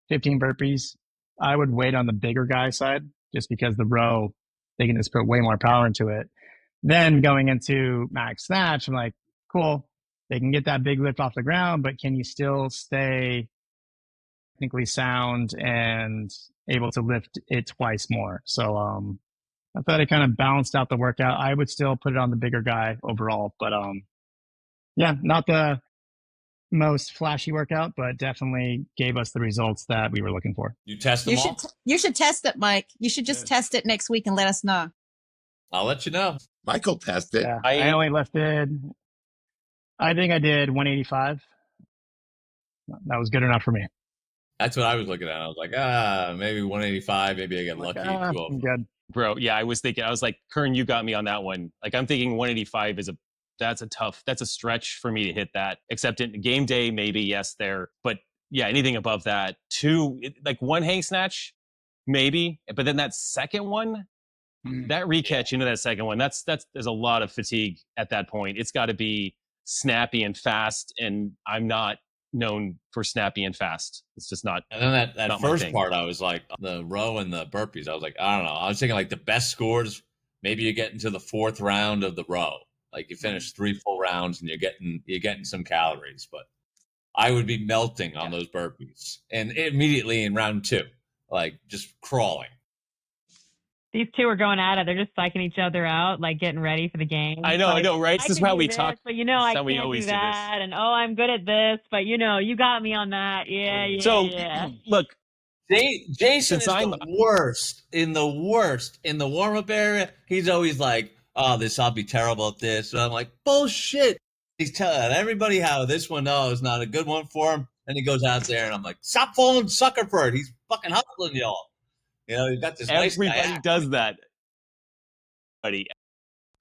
15 burpees, I would wait on the bigger guy side, just because the row, they can just put way more power into it. Then going into max snatch, I'm like, cool, they can get that big lift off the ground, but can you still stay technically sound and able to lift it twice more? So I thought it kind of balanced out the workout. I would still put it on the bigger guy overall, but not the most flashy workout, but definitely gave us the results that we were looking for. You test them all? You should test it, Mike. You should just test it next week and let us know. I'll let you know. Michael tested. Yeah, I only lifted, I think I did 185. That was good enough for me. That's what I was looking at. I was like, maybe 185. Maybe I get lucky. I'm good. Bro, yeah, I was like, Kern, you got me on that one. Like, I'm thinking 185 that's a stretch for me to hit that, except in game day, maybe, yes, there. But yeah, anything above that, 2, like 1 hang snatch, maybe. But then that second one, that recatch into that second one, there's a lot of fatigue at that point. It's got to be snappy and fast, and I'm not known for snappy and fast. It's just not. And then that first part, I was like, the row and the burpees, I was like, I don't know. I was thinking like the best scores, maybe you get into the 4th round of the row. Like you finish 3 full rounds and you're getting some calories. But I would be melting on those burpees. And immediately in round 2, like just crawling. These two are going at it. They're just psyching each other out, like getting ready for the game. I know, right? This is how we talk. But I can't do that. And I'm good at this. But you got me on that. Yeah. So look, Jason is the worst in the warm-up area. He's always like, "Oh, I'll be terrible at this." And I'm like, "Bullshit." He's telling everybody how this one is not a good one for him. And he goes out there, and I'm like, "Stop falling sucker for it. He's fucking hustling y'all." You got this. Everybody does that.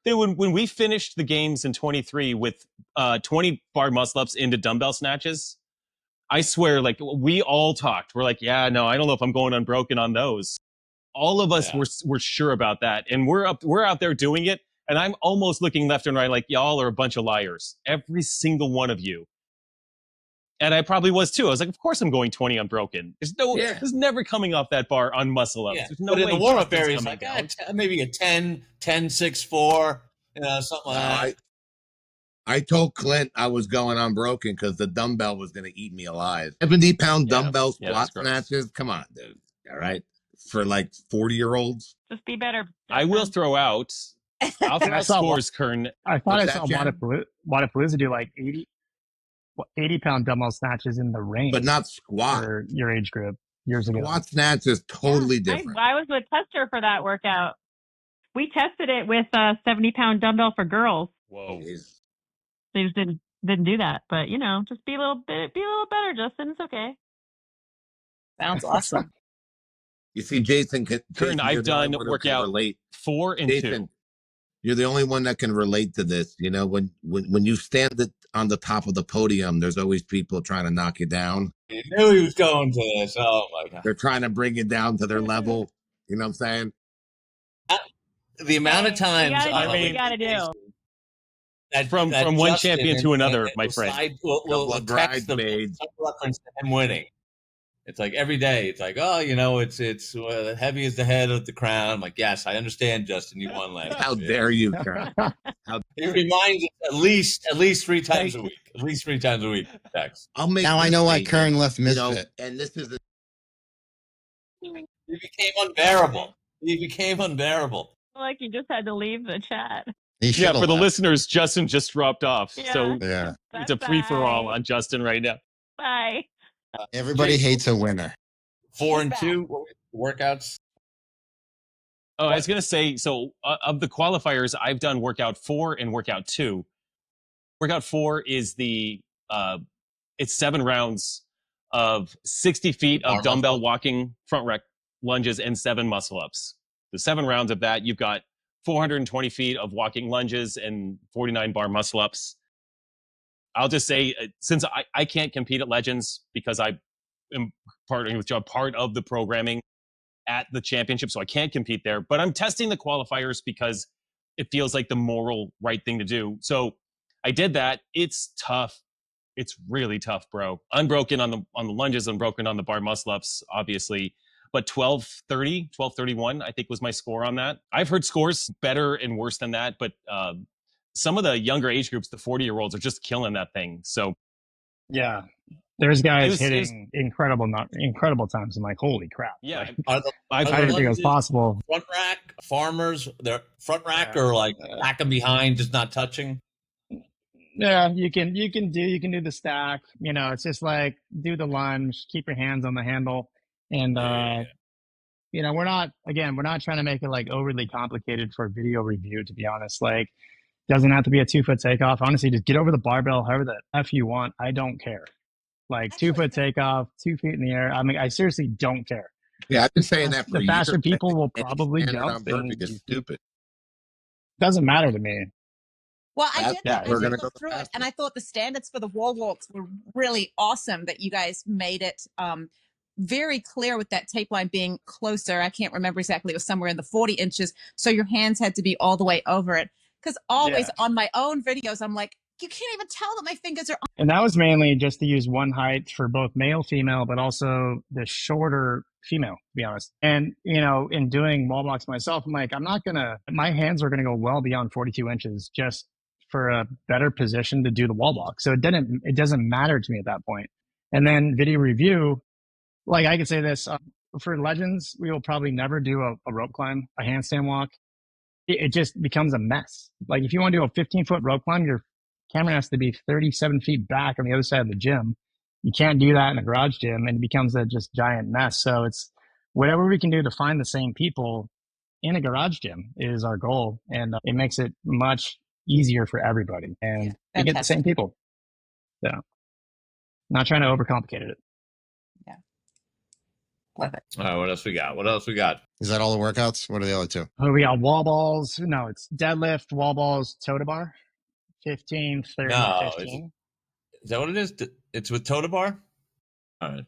When we finished the games in 23 with 20 bar muscle ups into dumbbell snatches, I swear, like we all talked. We're like, yeah, no, I don't know if I'm going unbroken on those. All of us were sure about that, and we're out there doing it. And I'm almost looking left and right, like y'all are a bunch of liars, every single one of you. And I probably was too. I was like, of course I'm going 20 unbroken. There's never coming off that bar on muscle ups. Yeah. There's no way in the warm up area, it's like maybe a 10, 6, 4, something like that. I told Clint I was going unbroken because the dumbbell was going to eat me alive. 70-pound dumbbell squat snatches. Come on, dude. All right. for like 40-year-olds. Just be better. I will throw out. I'll throw out scores, Kern. I thought I saw Wadapalooza do like 80-pound dumbbell snatches in the range, but not squat for your age group years ago. Squat snatch is totally different. I was with Tester for that workout. We tested it with a 70-pound dumbbell for girls. Whoa. They just didn't do that, but just be a little better, Justin. It's okay. Sounds awesome. You see, Jason, Kern, I've done workout 4 and Jason, 2. You're the only one that can relate to this. When you stand on the top of the podium, there's always people trying to knock you down. You knew he was going to this. Oh my God. They're trying to bring you down to their level. You know what I'm saying? The amount of times we gotta do. From one champion to another, my friend. We'll text them some reference to him winning. It's like every day. It's like, it's heavy as the head of the crown. I'm like, yes, I understand, Justin. You won last. How dare you, Kern? He reminds us at least 3 times a week. At least 3 times a week. Text. Now I know why Kern left Misfit. And this is he became unbearable. Like you just had to leave the chat. Yeah, for the listeners, Justin just dropped off. Yeah. So It's a free-for-all on Justin right now. Bye. Everybody hates a winner. 4 and 2 workouts. Oh, I was going to say, so of the qualifiers, I've done workout 4 and workout 2. Workout 4 is it's 7 rounds of 60 feet of dumbbell walking, front rack lunges, and 7 muscle ups. The 7 rounds of that, you've got 420 feet of walking lunges and 49 bar muscle ups. I'll just say, since I can't compete at Legends because I am part of the programming at the championship, so I can't compete there, but I'm testing the qualifiers because it feels like the moral right thing to do. So I did that. It's tough. It's really tough, bro. Unbroken on the lunges, unbroken on the bar muscle ups, obviously. But 12:30, 12:31, I think was my score on that. I've heard scores better and worse than that, but some of the younger age groups, the 40-year-olds, are just killing that thing. So, yeah, there's guys hitting incredible times. I'm like, holy crap! Yeah, I didn't think it was possible. Front rack farmers, their front rack or like back and behind, just not touching. Yeah, you can do the stack. It's just like do the lunge, keep your hands on the handle, and we're not trying to make it like overly complicated for video review. To be honest, like. Doesn't have to be a 2-foot takeoff. Honestly, just get over the barbell however the F you want. I don't care. Like 2-foot takeoff, 2 feet in the air. I mean, I seriously don't care. Yeah, I've been saying that for the faster people will probably jump. It's stupid. Doesn't matter to me. Well, I did that. I did look through it, and I thought the standards for the wall walks were really awesome. That you guys made it very clear with that tape line being closer. I can't remember exactly. It was somewhere in the 40 inches. So your hands had to be all the way over it. Because always on my own videos, I'm like, you can't even tell that my fingers are on. And that was mainly just to use one height for both male, female, but also the shorter female, to be honest. And, in doing wall blocks myself, I'm like, my hands are going to go well beyond 42 inches just for a better position to do the wall block. So it doesn't matter to me at that point. And then video review, like I could say this, for Legends, we will probably never do a rope climb, a handstand walk. It just becomes a mess. Like if you want to do a 15-foot rope climb, your camera has to be 37 feet back on the other side of the gym. You can't do that in a garage gym, and it becomes a just giant mess. So it's whatever we can do to find the same people in a garage gym is our goal, and it makes it much easier for everybody. And we get the same people. So not trying to overcomplicate it. Yeah. Love it. All right, what else we got? Is that all the workouts? What are the other 2? Oh, we got wall balls. No, it's deadlift, wall balls, toe to bar. 15, 30, 15. Is that what it is? It's with toe to bar? All right.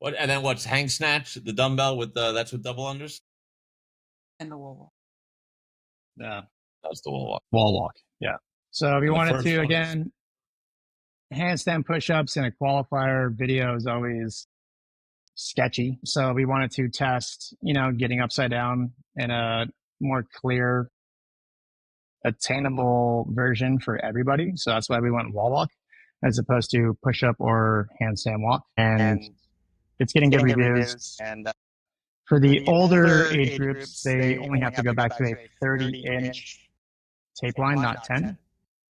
What? And then what's hang snatch? The dumbbell with that's with double unders? And the wall walk. Yeah. That's the wall walk. Wall walk, yeah. So if you wanted to, again, handstand push-ups in a qualifier video is always sketchy. So we wanted to test, getting upside down in a more clear, attainable version for everybody. So that's why we went wall walk as opposed to push up or handstand walk. And it's getting good reviews. And For the older age groups, they only have to go back to a 30-inch tape line, not 10.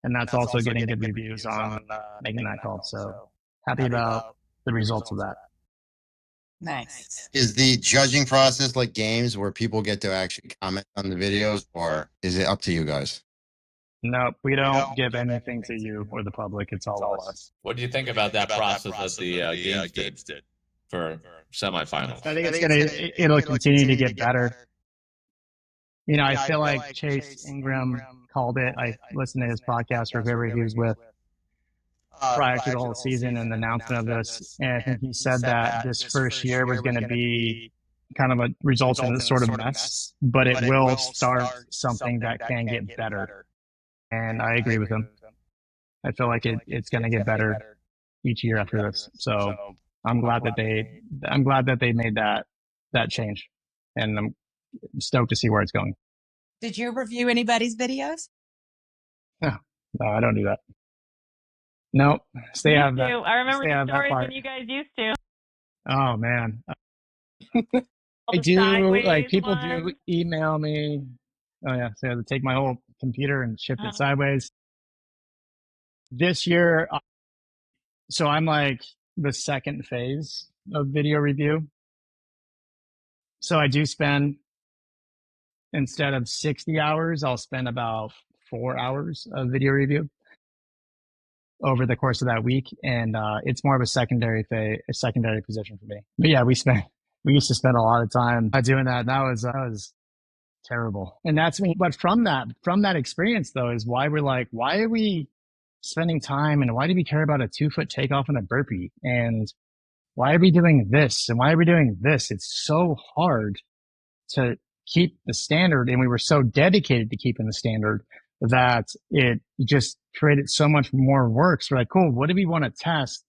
And that's also getting good reviews on making that call. So happy about the results of that. Nice. Is the judging process like games where people get to actually comment on the videos, or is it up to you guys? Nope, we don't give anything to you or the public. It's all us. What do you think about that process that the games did for semifinals? I think it'll continue to get better. You know, I feel like Chase Ingram called it. I listened to his podcast or whoever he was with prior to the whole season and the announcement of this. And I think he said that this first year was going to be kind of a result in a sort of mess, but it will start something that can get better. And I agree with him. I feel like it's going to get better each year after this. So I'm glad that they made that change, and I'm stoked to see where it's going. Did you review anybody's videos? No, I don't do that. No, stay out of that. I remember the stories when you guys used to. Oh man, I do. Like people do email me. Oh yeah, so I have to take my whole computer and shift it sideways. This year, so I'm like the second phase of video review. So I do spend, instead of 60 hours, I'll spend about 4 hours of video review over the course of that week. And it's more of a secondary position for me. But yeah, we used to spend a lot of time doing that. That was terrible. And that's me. But from that experience though, is why we're like, why are we spending time and why do we care about a 2-foot takeoff and a burpee? And why are we doing this? And why are we doing this? It's so hard to keep the standard. And we were so dedicated to keeping the standard that it just created so much more work. So we're like, cool, what do we want to test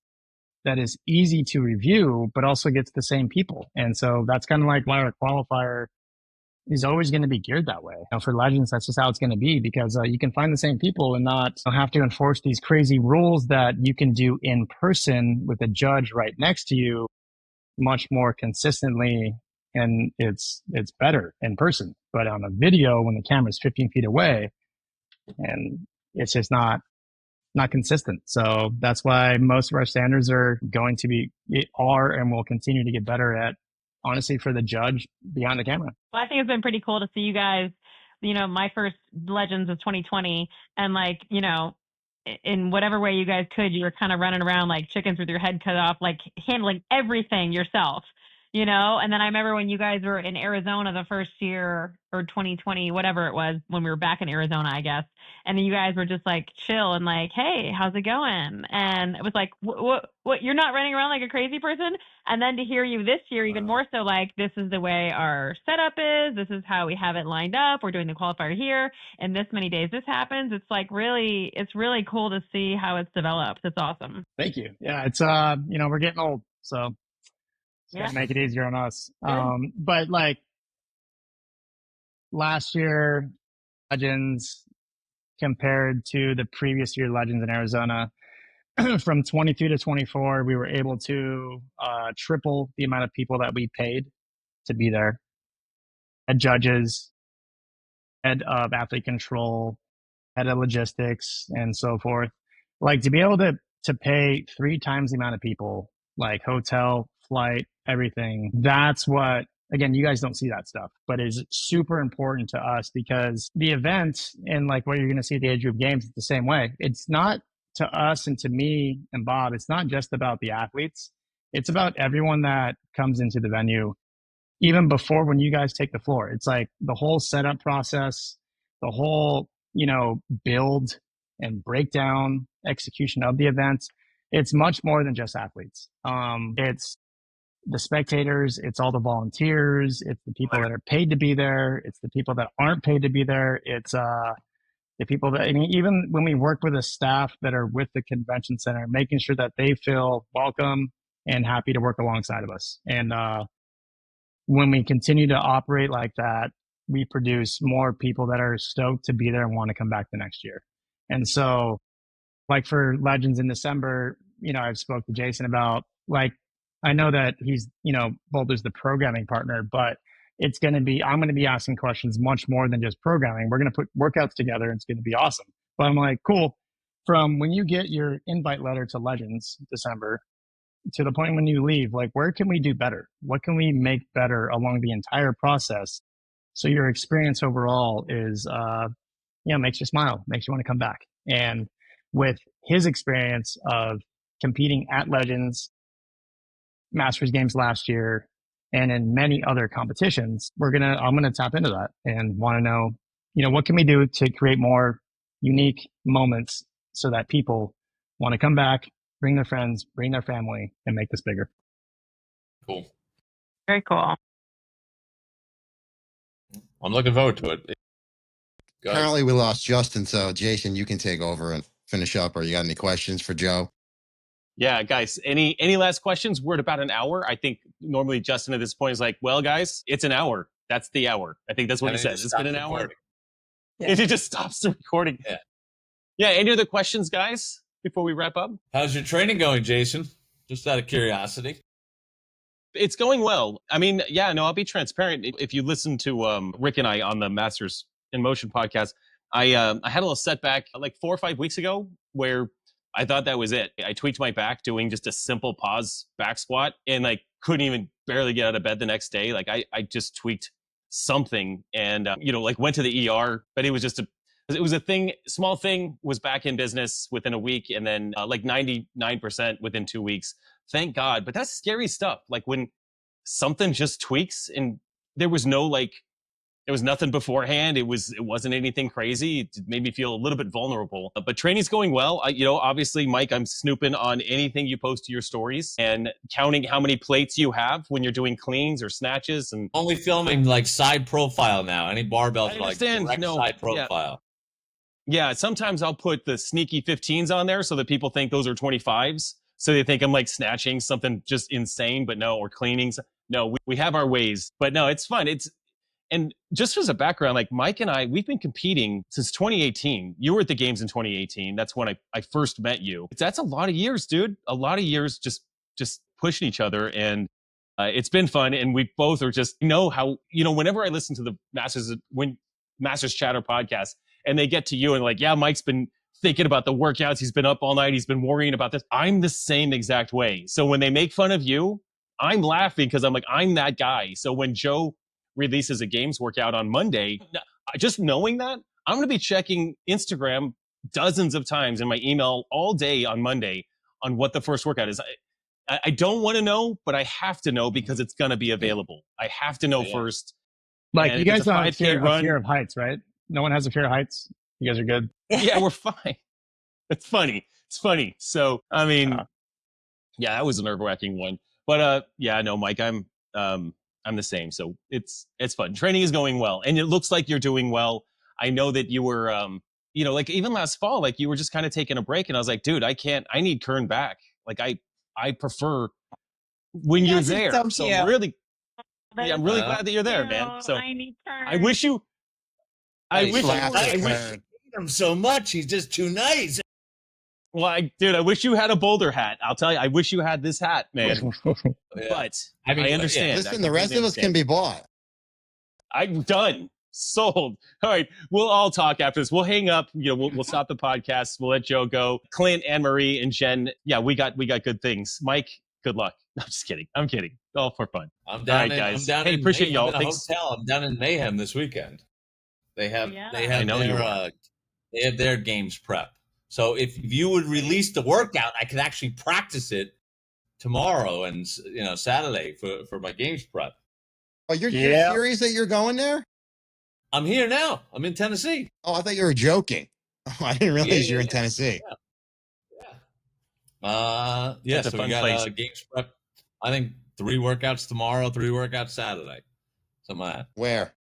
that is easy to review, but also gets the same people? And so that's kind of like why our qualifier is always going to be geared that way. For Legends, that's just how it's going to be, because you can find the same people and not have to enforce these crazy rules that you can do in person with a judge right next to you much more consistently. And it's better in person. But on a video, when the camera's 15 feet away, and it's just not consistent. So that's why most of our standards are and will continue to get better at, honestly, for the judge behind the camera. Well, I think it's been pretty cool to see you guys, my first Legends of 2020, and in whatever way you guys could, you were kind of running around like chickens with your head cut off, like handling everything yourself, and then I remember when you guys were in Arizona the first year, or 2020, whatever it was, when we were back in Arizona, I guess. And then you guys were just like chill and like, hey, how's it going? And it was like, what, you're not running around like a crazy person? And then to hear you this year, even more so, like, this is the way our setup is. This is how we have it lined up. We're doing the qualifier here. And this many days this happens. It's like it's really cool to see how it's developed. It's awesome. Thank you. Yeah, it's, we're getting old. So make it easier on us. But like last year, Legends compared to the previous year Legends in Arizona, from 22 to 24, we were able to triple the amount of people that we paid to be there. Head judges, head of athlete control, head of logistics, and so forth. Like, to be able to pay 3 times the amount of people, like hotel, flight, everything. That's what, again, you guys don't see that stuff, but is super important to us, because the event, and like what you're going to see at the age group games, it's the same way. It's not, to us and to me and Bob, it's not just about the athletes. It's about everyone that comes into the venue, even before when you guys take the floor. It's like the whole setup process, the whole, build and breakdown execution of the event. It's much more than just athletes. It's the spectators, it's all the volunteers, it's the people that are paid to be there, it's the people that aren't paid to be there, it's the people that, even when we work with the staff that are with the convention center, making sure that they feel welcome and happy to work alongside of us. And when we continue to operate like that, we produce more people that are stoked to be there and want to come back the next year. And so, like for Legends in December, I've spoke to Jason about, like, I know that he's, Boulder's the programming partner, but I'm going to be asking questions much more than just programming. We're going to put workouts together and it's going to be awesome. But I'm like, cool. From when you get your invite letter to Legends December to the point when you leave, like, where can we do better? What can we make better along the entire process? So your experience overall is, makes you smile, makes you want to come back. And with his experience of competing at Legends, Masters Games last year, and in many other competitions, I'm gonna tap into that and want to know, what can we do to create more unique moments so that people want to come back, bring their friends, bring their family, and make this bigger. Cool. Very cool. I'm looking forward to it. Apparently we lost Justin, so Jason, you can take over and finish up. Or you got any questions for Joe? Yeah, guys, any last questions? We're at about an hour. I think normally Justin at this point is like, well, guys, it's an hour. That's the hour. I think that's what he says. It's been an hour. Yeah. It just stops the recording. Yeah. Yeah, any other questions, guys, before we wrap up? How's your training going, Jason? Just out of curiosity. It's going well. I mean, yeah, no, I'll be transparent. If you listen to Rick and I on the Masters in Motion podcast, I had a little setback like 4 or 5 weeks ago where I thought that was it. I tweaked my back doing just a simple pause back squat and like couldn't even barely get out of bed the next day. Like I just tweaked something and, like went to the ER, but it was just it was a thing, small thing, was back in business within a week and then like 99% within 2 weeks. Thank God. But that's scary stuff. Like when something just tweaks and there was nothing beforehand. It wasn't anything crazy. It made me feel a little bit vulnerable. But training's going well. Obviously, Mike, I'm snooping on anything you post to your stories and counting how many plates you have when you're doing cleans or snatches. And only filming like side profile now. Any barbells are like direct side profile. Yeah, sometimes I'll put the sneaky 15s on there so that people think those are 25s. So they think I'm like snatching something just insane, but no, or cleaning. No, we have our ways. But no, it's fun. And just as a background, like Mike and I, we've been competing since 2018. You were at the games in 2018. That's when I first met you. That's a lot of years, dude. A lot of years just pushing each other. And it's been fun. And we both are just know how, whenever I listen to the Masters Chatter podcast and they get to you and like, yeah, Mike's been thinking about the workouts. He's been up all night. He's been worrying about this. I'm the same exact way. So when they make fun of you, I'm laughing because I'm like, I'm that guy. So when Joe releases a games workout on Monday, just knowing that, I'm going to be checking Instagram dozens of times in my email all day on Monday on what the first workout is. I don't want to know, but I have to know because it's going to be available. I have to know first. Like, you guys don't have a fear of heights, right? No one has a fear of heights. You guys are good. Yeah, we're fine. It's funny. So, I mean, yeah, that was a nerve-wracking one. But yeah, no, Mike, I'm the same. So it's fun. Training is going well. And it looks like you're doing well. I know that you were, like even last fall, like you were just kind of taking a break. And I was like, dude, I need Kern back. Like I prefer when you're there. So I'm really glad that you're there, man. So I wish you hate him so much. He's just too nice. Well, I wish you had a Boulder hat. I'll tell you, I wish you had this hat, man. But I understand. Listen, the rest of us can be bought. I'm done. Sold. All right. We'll all talk after this. We'll hang up. We'll stop the podcast. We'll let Joe go. Clint, Anne-Marie, and Jen. Yeah, we got good things. Mike, good luck. I'm just kidding. I'm kidding. All for fun. I'm down, all right, guys. Hey, appreciate y'all. Thanks. I'm down in Mayhem this weekend. They have their games prep. So if you would release the workout, I could actually practice it tomorrow and Saturday for my games prep. Oh, you're serious that you're going there? I'm here now. I'm in Tennessee. Oh, I thought you were joking. Oh, I didn't realize you're in Tennessee. So we got games prep. I think 3 workouts tomorrow, 3 workouts Saturday. Something like that. Where?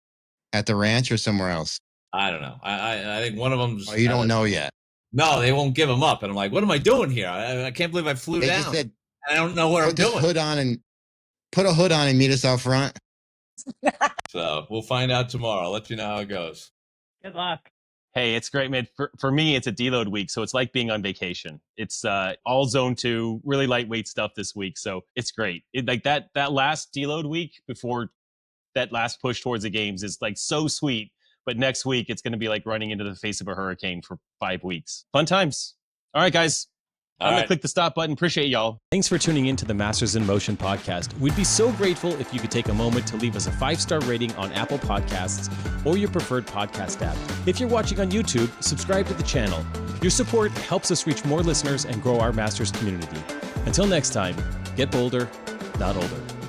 At the ranch or somewhere else? I don't know. I think one of them. Oh, you don't know yet. No, they won't give them up. And I'm like, what am I doing here? I can't believe I flew down. Just said, I don't know what I'm doing. Put a hood on and meet us out front. So we'll find out tomorrow. I'll let you know how it goes. Good luck. Hey, it's great, man. For me, it's a deload week, so it's like being on vacation. It's all zone 2, really lightweight stuff this week, so it's great. Like that last deload week before that last push towards the games is like so sweet. But next week, it's going to be like running into the face of a hurricane for 5 weeks. Fun times. All right, guys. I'm going to click the stop button. Appreciate y'all. Thanks for tuning in to the Masters in Motion podcast. We'd be so grateful if you could take a moment to leave us a 5-star rating on Apple Podcasts or your preferred podcast app. If you're watching on YouTube, subscribe to the channel. Your support helps us reach more listeners and grow our Masters community. Until next time, get bolder, not older.